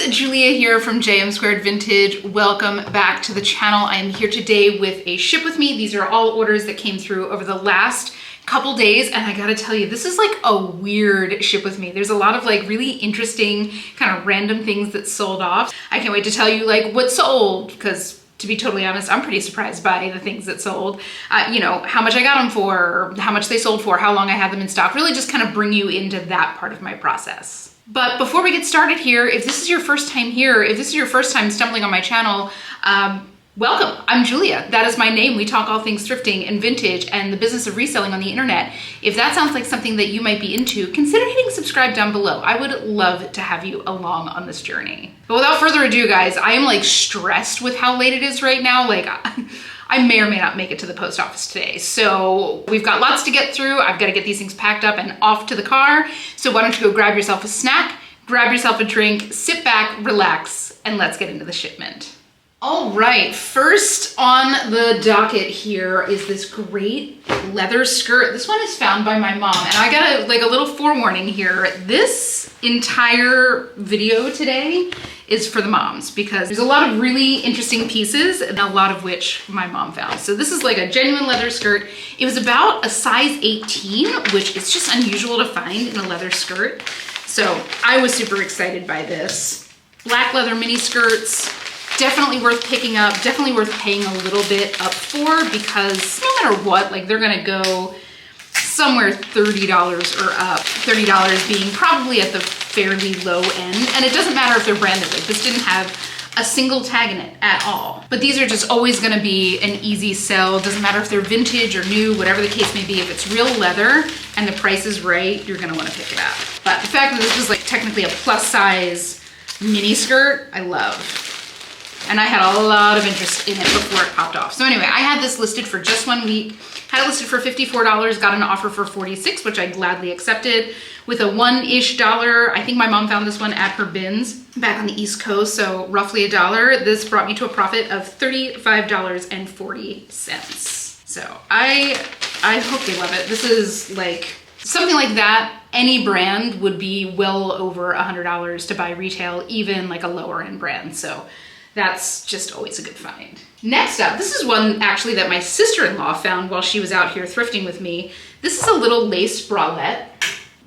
guys, Julia here from JM Squared Vintage. Welcome back to the channel. I am here today with a ship with me. These are all orders that came through over the last couple days, and I gotta tell you, this is like a weird ship with me. There's a lot of like really interesting kind of random things that sold off. I can't wait to tell you like what sold, because to be totally honest, I'm pretty surprised by the things that sold. You know, how much I got them for, how much they sold for, how long I had them in stock, really just kind of bring you into that part of my process. But before we get started here, if this is your first time here, if this is your first time stumbling on my channel, welcome. I'm Julia. That is my name. We talk all things thrifting and vintage and the business of reselling on the internet. If that sounds like something that you might be into, consider hitting subscribe down below. I would love to have you along on this journey. But without further ado, guys, I am like stressed with how late it is right now. Like I may or may not make it to the post office today. So we've got lots to get through. I've got to get these things packed up and off to the car. So why don't you go grab yourself a snack, grab yourself a drink, sit back, relax, and let's get into the shipment. All right, first on the docket here is this great leather skirt. This one is found by my mom, and I got a little forewarning here. This entire video today is for the moms because there's a lot of really interesting pieces and a lot of which my mom found. So this is like a genuine leather skirt. It was about a size 18, which is just unusual to find in a leather skirt. So I was super excited by this. Black leather mini skirts. Definitely worth picking up, definitely worth paying a little bit up for, because no matter what, like they're gonna go somewhere $30 or up, $30 being probably at the fairly low end. And it doesn't matter if they're branded, like this didn't have a single tag in it at all. But these are just always gonna be an easy sell. Doesn't matter if they're vintage or new, whatever the case may be, if it's real leather and the price is right, you're gonna wanna pick it up. But the fact that this was like technically a plus size mini skirt, I love. And I had a lot of interest in it before it popped off. So anyway, I had this listed for just 1 week, had it listed for $54, got an offer for $46, which I gladly accepted with a $1-ish. I think my mom found this one at her bins back on the East Coast, so roughly $1. This brought me to a profit of $35.40. So I hope they love it. This is like, something like that, any brand would be well over $100 to buy retail, even like a lower end brand. So that's just always a good find. Next up, this is one actually that my sister-in-law found while she was out here thrifting with me. This is a little lace bralette.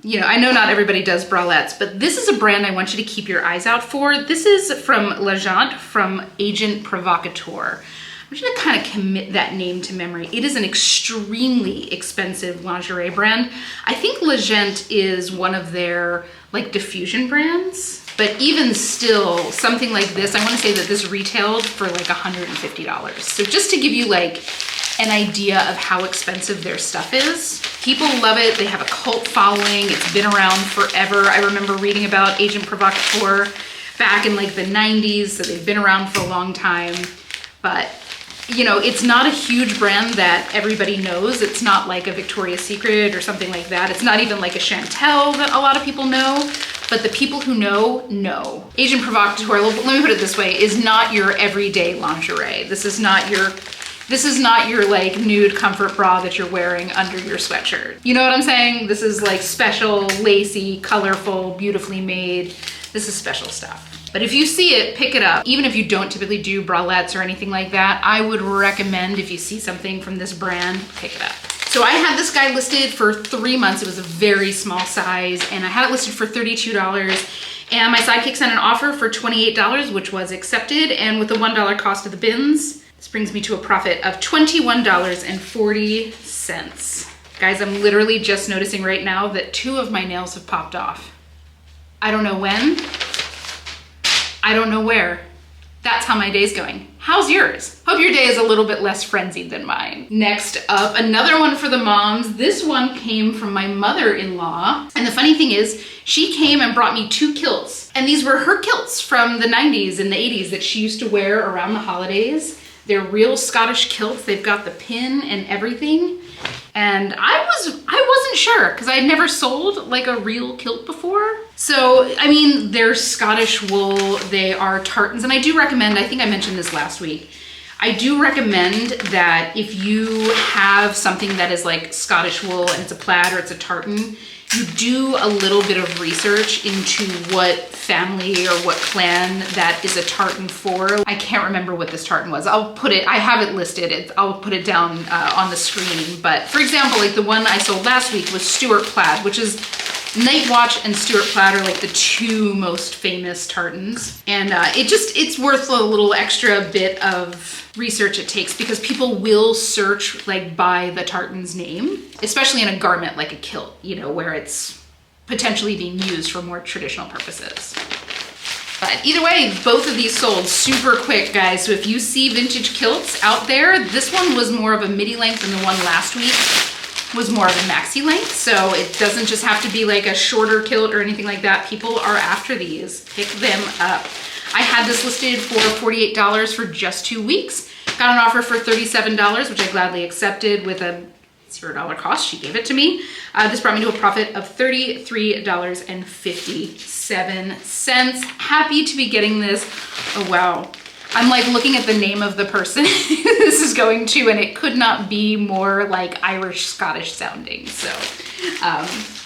You know, I know not everybody does bralettes, but this is a brand I want you to keep your eyes out for. This is from Legend, from Agent Provocateur. I'm just gonna kind of commit that name to memory. It is an extremely expensive lingerie brand. I think Legend is one of their like diffusion brands. But even still, something like this, I want to say that this retailed for like $150. So just to give you like an idea of how expensive their stuff is. People love it. They have a cult following. It's been around forever. I remember reading about Agent Provocateur back in like the 90s. So they've been around for a long time. But you know, it's not a huge brand that everybody knows. It's not like a Victoria's Secret or something like that. It's not even like a Chantel that a lot of people know. But the people who know. Agent Provocateur, let me put it this way, is not your everyday lingerie. This is not your like nude comfort bra that you're wearing under your sweatshirt. You know what I'm saying? This is like special, lacy, colorful, beautifully made. This is special stuff. But if you see it, pick it up. Even if you don't typically do bralettes or anything like that, I would recommend if you see something from this brand, pick it up. So I had this guy listed for 3 months. It was a very small size, and I had it listed for $32. And my sidekick sent an offer for $28, which was accepted. And with the $1 cost of the bins, this brings me to a profit of $21.40. Guys, I'm literally just noticing right now that 2 of my nails have popped off. I don't know when. I don't know where. That's how my day's going. How's yours? Hope your day is a little bit less frenzied than mine. Next up, another one for the moms. This one came from my mother-in-law. And the funny thing is, she came and brought me 2 kilts. And these were her kilts from the 90s and the 80s that she used to wear around the holidays. They're real Scottish kilts. They've got the pin and everything. And I wasn't sure because I had never sold like a real kilt before. So, I mean, they're Scottish wool, they are tartans, and I do recommend, I think I mentioned this last week, I do recommend that if you have something that is like Scottish wool and it's a plaid or it's a tartan, you do a little bit of research into what family or what clan that is a tartan for. I can't remember what this tartan was. I'll put it, I have it listed. I'll put it down on the screen. But for example, like the one I sold last week was Stuart Plaid, which is Night Watch and Stuart Plaid are like the two most famous tartans. And it's worth a little extra bit of research it takes, because people will search like by the tartan's name, especially in a garment like a kilt, you know, where it's potentially being used for more traditional purposes. But either way, both of these sold super quick, guys. So if you see vintage kilts out there, this one was more of a midi length and the one last week was more of a maxi length. So it doesn't just have to be like a shorter kilt or anything like that. People are after these. Pick them up. I had this listed for $48 for just 2 weeks. Got an offer for $37, which I gladly accepted with a $0 cost. She gave it to me. This brought me to a profit of $33.57. Happy to be getting this. Oh, wow. I'm like looking at the name of the person this is going to, and it could not be more like Irish, Scottish sounding. So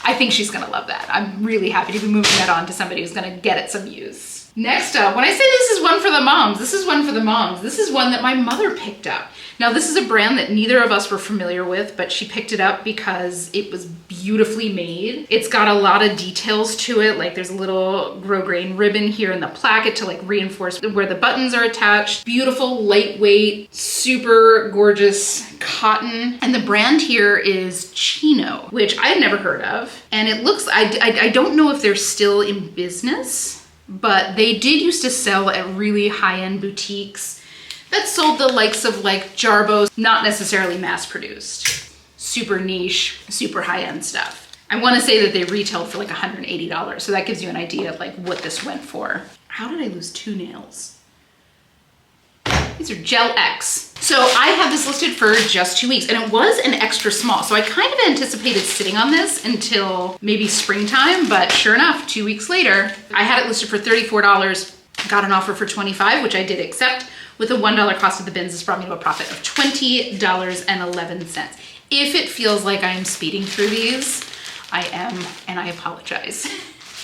I think she's gonna love that. I'm really happy to be moving that on to somebody who's gonna get it some use. Next up, when I say this is one for the moms, this is one for the moms. This is one that my mother picked up. Now this is a brand that neither of us were familiar with, but she picked it up because it was beautifully made. It's got a lot of details to it. Like there's a little grosgrain ribbon here in the placket to like reinforce where the buttons are attached. Beautiful, lightweight, super gorgeous cotton. And the brand here is Chino, which I had never heard of. And it looks, I don't know if they're still in business, but they did used to sell at really high-end boutiques that sold the likes of like Jarbo's, not necessarily mass-produced. Super niche, super high-end stuff. I wanna say that they retailed for like $180, so that gives you an idea of like what this went for. How did I lose 2 nails? These are Gel X. So I have this listed for just 2 weeks, and it was an extra small. So I kind of anticipated sitting on this until maybe springtime, but sure enough, 2 weeks later, I had it listed for $34, got an offer for $25, which I did accept. With a $1 cost of the bins, this brought me to a profit of $20.11. If it feels like I'm speeding through these, I am, and I apologize.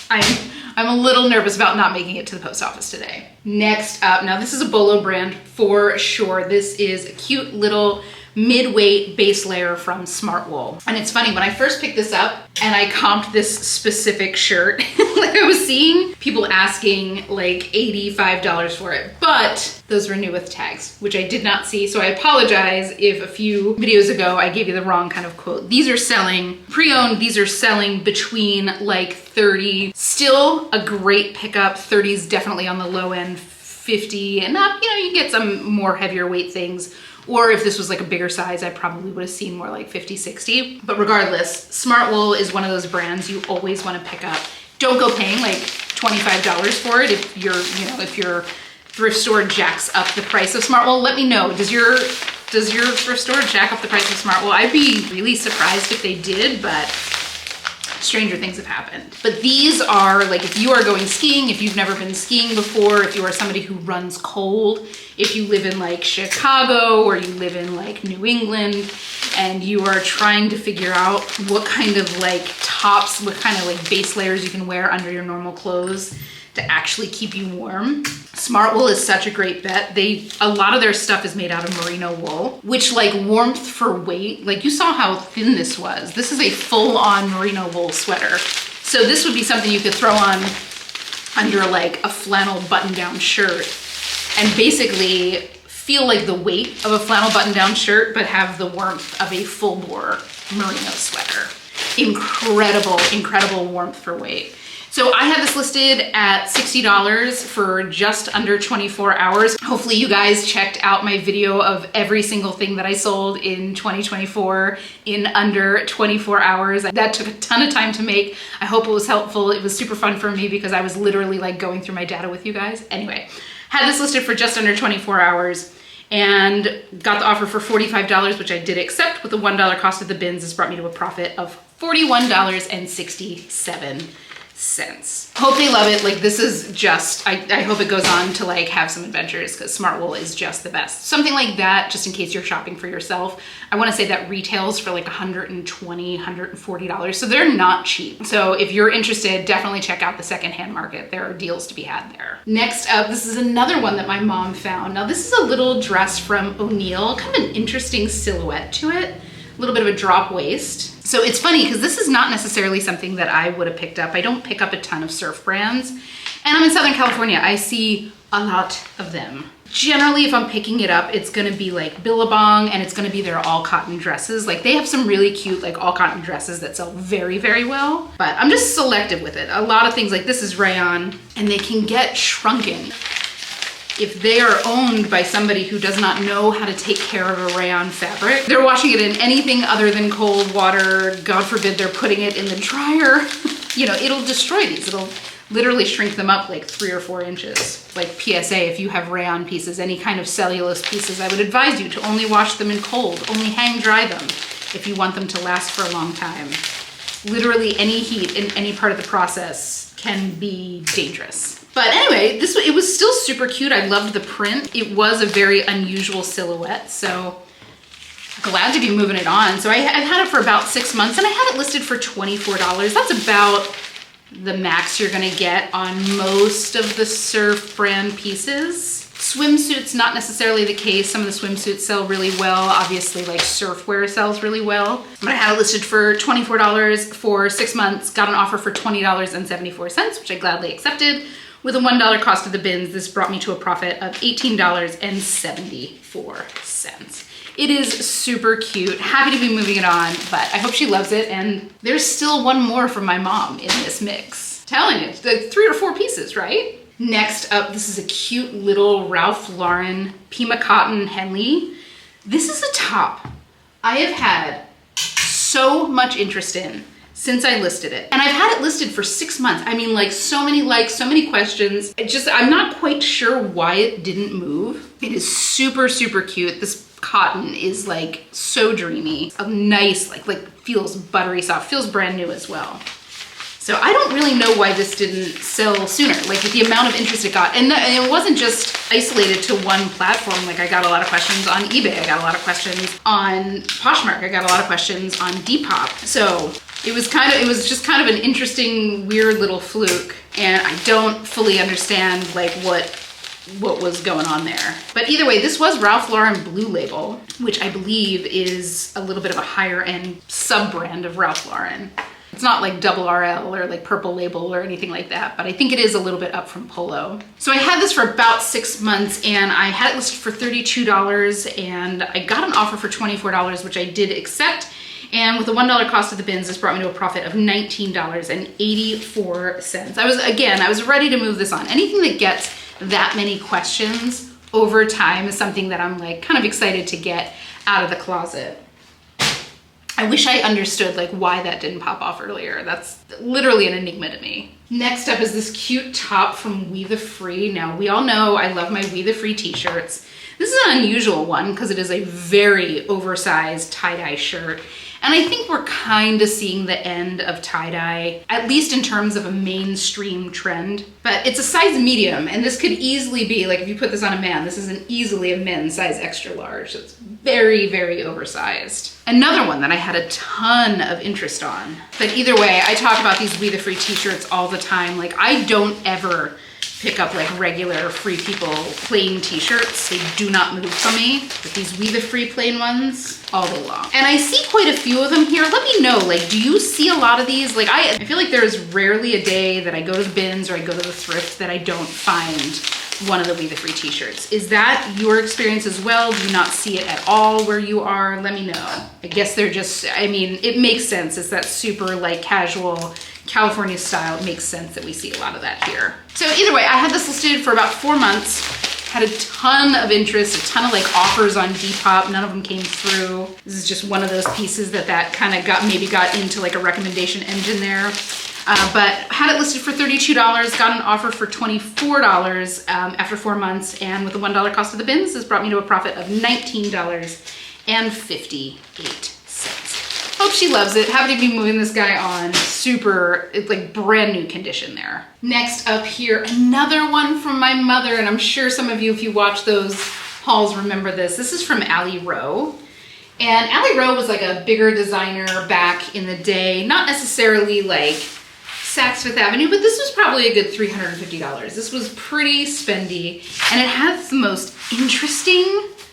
I'm a little nervous about not making it to the post office today. Next up, now this is a Bolo brand for sure. This is a cute little mid-weight base layer from Smartwool. And it's funny, when I first picked this up and I comped this specific shirt, like I was seeing people asking like $85 for it, but those were new with tags, which I did not see. So I apologize if a few videos ago I gave you the wrong kind of quote. These are selling pre-owned, these are selling between like 30, still a great pickup. 30 is definitely on the low end, 50 and up, you know, you get some more heavier weight things. Or if this was like a bigger size, I probably would have seen more like 50, 60. But regardless, Smartwool is one of those brands you always want to pick up. Don't go paying like $25 for it if if your thrift store jacks up the price of Smartwool. Let me know. Does your thrift store jack up the price of Smartwool? I'd be really surprised if they did, but stranger things have happened. But these are like, if you are going skiing, if you've never been skiing before, if you are somebody who runs cold, if you live in like Chicago or you live in like New England and you are trying to figure out what kind of like tops, what kind of like base layers you can wear under your normal clothes to actually keep you warm, Smartwool is such a great bet. A lot of their stuff is made out of merino wool, which like warmth for weight, like you saw how thin this was. This is a full-on merino wool sweater. So this would be something you could throw on under like a flannel button-down shirt and basically feel like the weight of a flannel button-down shirt, but have the warmth of a full-bore merino sweater. Incredible, incredible warmth for weight. So I have this listed at $60 for just under 24 hours. Hopefully you guys checked out my video of every single thing that I sold in 2024 in under 24 hours. That took a ton of time to make. I hope it was helpful. It was super fun for me because I was literally like going through my data with you guys. Anyway, had this listed for just under 24 hours and got the offer for $45, which I did accept with the $1 cost of the bins. This brought me to a profit of $41.67. Hope they love it. Like this is just, I hope it goes on to like have some adventures because Smartwool is just the best. Something like that, just in case you're shopping for yourself. I want to say that retails for like $120, $140. So they're not cheap. So if you're interested, definitely check out the secondhand market. There are deals to be had there. Next up, this is another one that my mom found. Now this is a little dress from O'Neill, kind of an interesting silhouette to it. A little bit of a drop waist. So it's funny because this is not necessarily something that I would have picked up. I don't pick up a ton of surf brands. And I'm in Southern California. I see a lot of them. Generally, if I'm picking it up, it's gonna be like Billabong and it's gonna be their all cotton dresses. Like they have some really cute like all cotton dresses that sell very, very well. But I'm just selective with it. A lot of things like this is rayon and they can get shrunken. If they are owned by somebody who does not know how to take care of a rayon fabric, they're washing it in anything other than cold water. God forbid they're putting it in the dryer. You know, it'll destroy these. It'll literally shrink them up like 3 or 4 inches. Like PSA, if you have rayon pieces, any kind of cellulose pieces, I would advise you to only wash them in cold, only hang dry them if you want them to last for a long time. Literally any heat in any part of the process can be dangerous. But anyway, it was still super cute. I loved the print. It was a very unusual silhouette, so glad to be moving it on. So I've had it for about 6 months and I had it listed for $24. That's about the max you're gonna get on most of the surf brand pieces. Swimsuits, not necessarily the case. Some of the swimsuits sell really well. Obviously, like surfwear sells really well. But I had it listed for $24 for 6 months, got an offer for $20.74, which I gladly accepted. With a $1 cost of the bins, this brought me to a profit of $18.74. It is super cute. Happy to be moving it on, but I hope she loves it. And there's still one more from my mom in this mix. Telling you, like 3 or 4 pieces, right? Next up, this is a cute little Ralph Lauren Pima Cotton Henley. This is a top I have had so much interest in since I listed it. And I've had it listed for 6 months. I mean, like so many likes, so many questions. I'm not quite sure why it didn't move. It is super, super cute. This cotton is like so dreamy. A nice, like feels buttery soft, feels brand new as well. So I don't really know why this didn't sell sooner, like with the amount of interest it got. And it wasn't just isolated to one platform. Like I got a lot of questions on eBay. I got a lot of questions on Poshmark. I got a lot of questions on Depop. So it was just kind of an interesting, weird little fluke. And I don't fully understand like what was going on there. But either way, this was Ralph Lauren Blue Label, which I believe is a little bit of a higher end sub-brand of Ralph Lauren. It's not like double RL or like Purple Label or anything like that, but I think it is a little bit up from Polo. So I had this for about 6 months and I had it listed for $32 and I got an offer for $24, which I did accept. And with the $1 cost of the bins, this brought me to a profit of $19.84. I was ready to move this on. Anything that gets that many questions over time is something that I'm like kind of excited to get out of the closet. I wish I understood like why that didn't pop off earlier. That's literally an enigma to me. Next up is this cute top from We The Free. Now we all know I love my We The Free t-shirts. This is an unusual one because it is a very oversized tie-dye shirt. And I think we're kind of seeing the end of tie-dye, at least in terms of a mainstream trend. But it's a size medium, and this could easily be, like if you put this on a man, this is easily a men's size extra large. So it's very, very oversized. Another one that I had a ton of interest on. But either way, I talk about these We The Free t-shirts all the time. Like I don't ever pick up like regular Free People plain t-shirts. They do not move for me. But these We The Free plain ones, all day long. And I see quite a few of them here. Let me know, like, do you see a lot of these? Like I feel like there is rarely a day that I go to the bins or I go to the thrift that I don't find one of the We The Free t-shirts. Is that your experience as well? Do you not see it at all where you are? Let me know. I guess they're just, I mean, it makes sense. It's that super like casual California style. It makes sense that we see a lot of that here. So either way, I had this listed for about 4 months, had a ton of interest, a ton of like offers on Depop. None of them came through. This is just one of those pieces that kind of got into like a recommendation engine there. But had it listed for $32, got an offer for $24 after 4 months, and with the $1 cost of the bins, this brought me to a profit of $19.58. Hope she loves it. Happy to be moving this guy on. Super, it's like brand new condition there. Next up here, another one from my mother, and I'm sure some of you, if you watch those hauls, remember this. This is from Ally Rowe. And Ally Rowe was like a bigger designer back in the day, not necessarily like Saks Fifth Avenue, but this was probably a good $350. This was pretty spendy, and it has the most interesting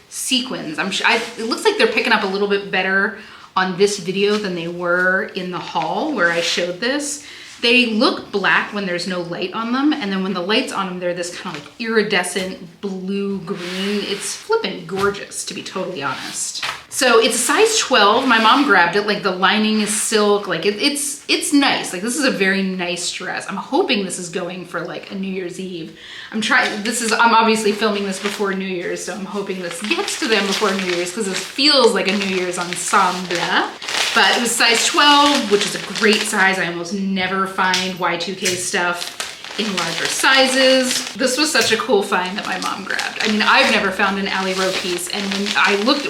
sequins. I'm sure it looks like they're picking up a little bit better on this video than they were in the haul where I showed this. They look black when there's no light on them, and then when the light's on them, they're this kind of like iridescent blue-green. It's flippin' gorgeous, to be totally honest. So it's a size 12. My mom grabbed it. Like the lining is silk. Like it's nice. Like this is a very nice dress. I'm hoping this is going for like a New Year's Eve. I'm obviously filming this before New Year's, so I'm hoping this gets to them before New Year's because this feels like a New Year's ensemble. But it was size 12, which is a great size. I almost never find Y2K stuff in larger sizes. This was such a cool find that my mom grabbed. I mean, I've never found an Ally Rowe piece, and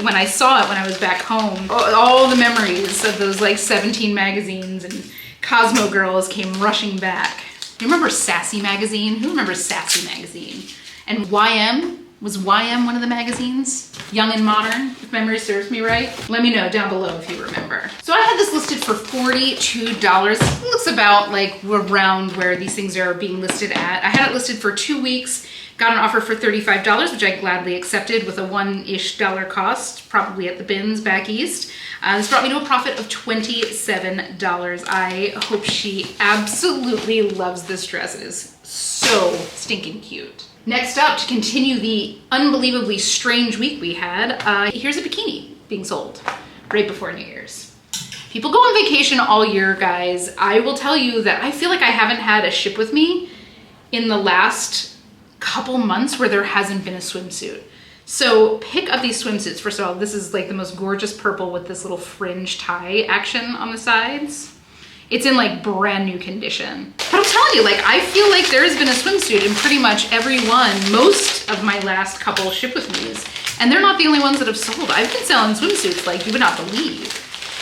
when I saw it when I was back home, all the memories of those like 17 magazines and Cosmo girls came rushing back. You remember Sassy magazine? Who remembers Sassy magazine? And YM? Was YM one of the magazines? Young and Modern, if memory serves me right. Let me know down below if you remember. So I had this listed for $42. It looks about like around where these things are being listed at. I had it listed for 2 weeks, got an offer for $35, which I gladly accepted with a $1-ish cost, probably at the bins back east. This brought me to a profit of $27. I hope she absolutely loves this dress. It is so stinking cute. Next up, to continue the unbelievably strange week we had, here's a bikini being sold right before New Year's. People go on vacation all year, guys. I will tell you that I feel like I haven't had a ship with me in the last couple months where there hasn't been a swimsuit. So pick up these swimsuits. First of all, this is like the most gorgeous purple with this little fringe tie action on the sides. It's in like brand new condition. But I'm telling you, like I feel like there has been a swimsuit in pretty much every one, most of my last couple ship with me's. And they're not the only ones that have sold. I've been selling swimsuits like you would not believe.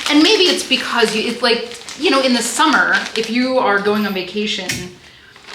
And maybe it's because it's like, you know, in the summer, if you are going on vacation,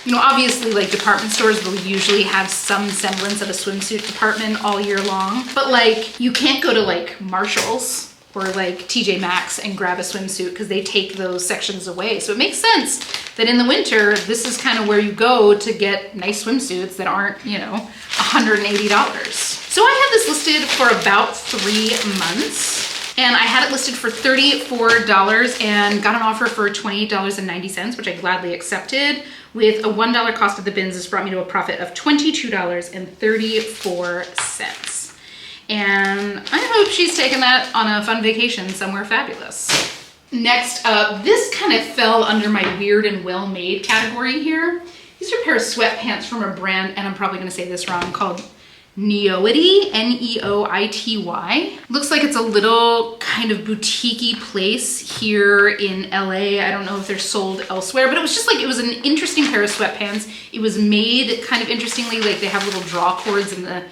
you know, obviously like department stores will usually have some semblance of a swimsuit department all year long. But like you can't go to like Marshall's or like TJ Maxx and grab a swimsuit because they take those sections away. So it makes sense that in the winter, this is kind of where you go to get nice swimsuits that aren't, you know, $180. So I had this listed for about 3 months, and I had it listed for $34 and got an offer for $28.90, which I gladly accepted. With a $1 cost of the bins, this brought me to a profit of $22.34. And I hope she's taking that on a fun vacation somewhere fabulous. Next up, this kind of fell under my weird and well-made category here. These are a pair of sweatpants from a brand, and I'm probably gonna say this wrong, called Neoity, N-E-O-I-T-Y. Looks like it's a little kind of boutique-y place here in LA. I don't know if they're sold elsewhere, but it was just like, it was an interesting pair of sweatpants. It was made kind of interestingly, like they have little draw cords in the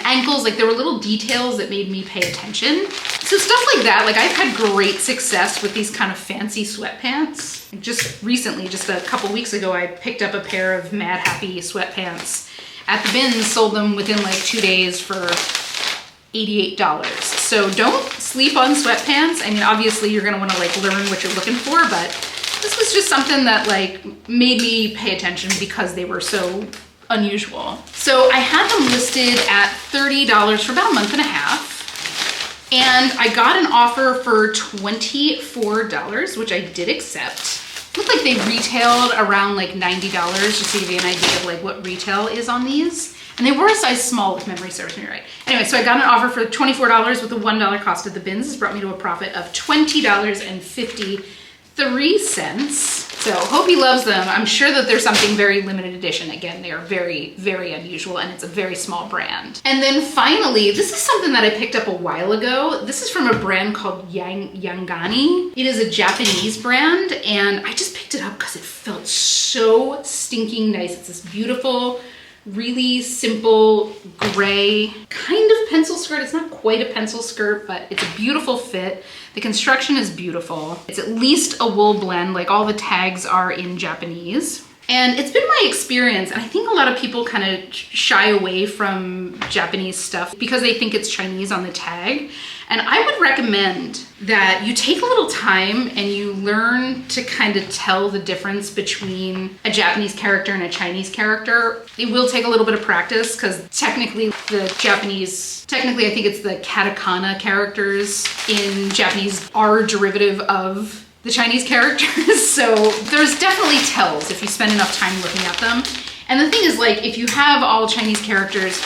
ankles. Like there were little details that made me pay attention. So stuff like that, like I've had great success with these kind of fancy sweatpants. Just recently, just a couple weeks ago, I picked up a pair of Mad Happy sweatpants at the bins, sold them within like 2 days for $88. So don't sleep on sweatpants. I mean, obviously you're gonna wanna like learn what you're looking for, but this was just something that like made me pay attention because they were so unusual. So I had them listed at $30 for about a month and a half. And I got an offer for $24, which I did accept. Looked like they retailed around like $90, just to give you an idea of like what retail is on these. And they were a size small if memory serves me right. Anyway, so I got an offer for $24 with a $1 cost of the bins. This brought me to a profit of $20.53. So hope he loves them. I'm sure that there's something very limited edition. Again, they are very, very unusual, and it's a very small brand. And then finally, this is something that I picked up a while ago. This is from a brand called Yangani. It is a Japanese brand, and I just picked it up because it felt so stinking nice. It's this beautiful really simple gray kind of pencil skirt. It's not quite a pencil skirt, but it's a beautiful fit. The construction is beautiful. It's at least a wool blend, like all the tags are in Japanese. And it's been my experience, and I think a lot of people kind of shy away from Japanese stuff because they think it's Chinese on the tag. And I would recommend that you take a little time and you learn to kind of tell the difference between a Japanese character and a Chinese character. It will take a little bit of practice because technically I think it's the katakana characters in Japanese are derivative of the Chinese characters. So there's definitely tells if you spend enough time looking at them. And the thing is, like, if you have all Chinese characters,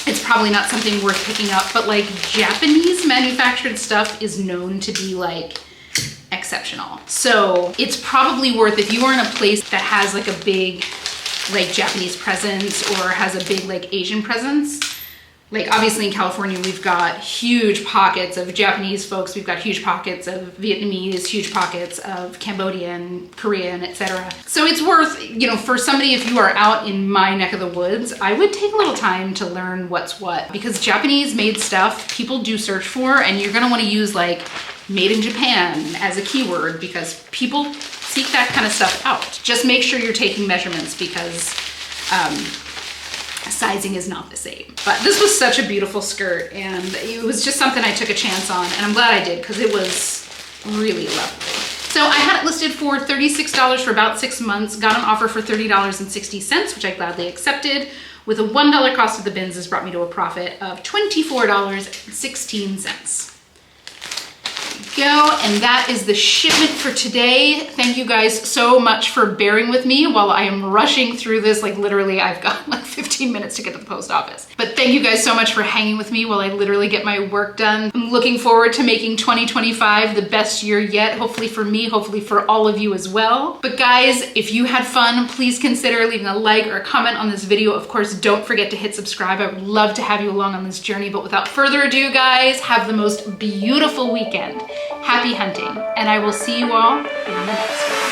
it's probably not something worth picking up, but like Japanese manufactured stuff is known to be like exceptional. So it's probably worth, if you are in a place that has like a big like Japanese presence or has a big like Asian presence, like obviously in California, we've got huge pockets of Japanese folks. We've got huge pockets of Vietnamese, huge pockets of Cambodian, Korean, etc. So it's worth, you know, for somebody, if you are out in my neck of the woods, I would take a little time to learn what's what, because Japanese made stuff people do search for, and you're gonna wanna use like made in Japan as a keyword because people seek that kind of stuff out. Just make sure you're taking measurements because sizing is not the same. But this was such a beautiful skirt, and it was just something I took a chance on, and I'm glad I did because it was really lovely. So I had it listed for $36 for about 6 months, got an offer for $30.60, which I gladly accepted. With a $1 cost of the bins, this brought me to a profit of $24.16. Go, and that is the shipment for today. Thank you guys so much for bearing with me while I am rushing through this. Like literally I've got like 15 minutes to get to the post office, but thank you guys so much for hanging with me while I literally get my work done. I'm looking forward to making 2025 the best year yet, hopefully for me, hopefully for all of you as well. But guys, if you had fun, please consider leaving a like or a comment on this video. Of course, don't forget to hit subscribe. I would love to have you along on this journey, but without further ado, guys, have the most beautiful weekend. Happy hunting, and I will see you all in the next one.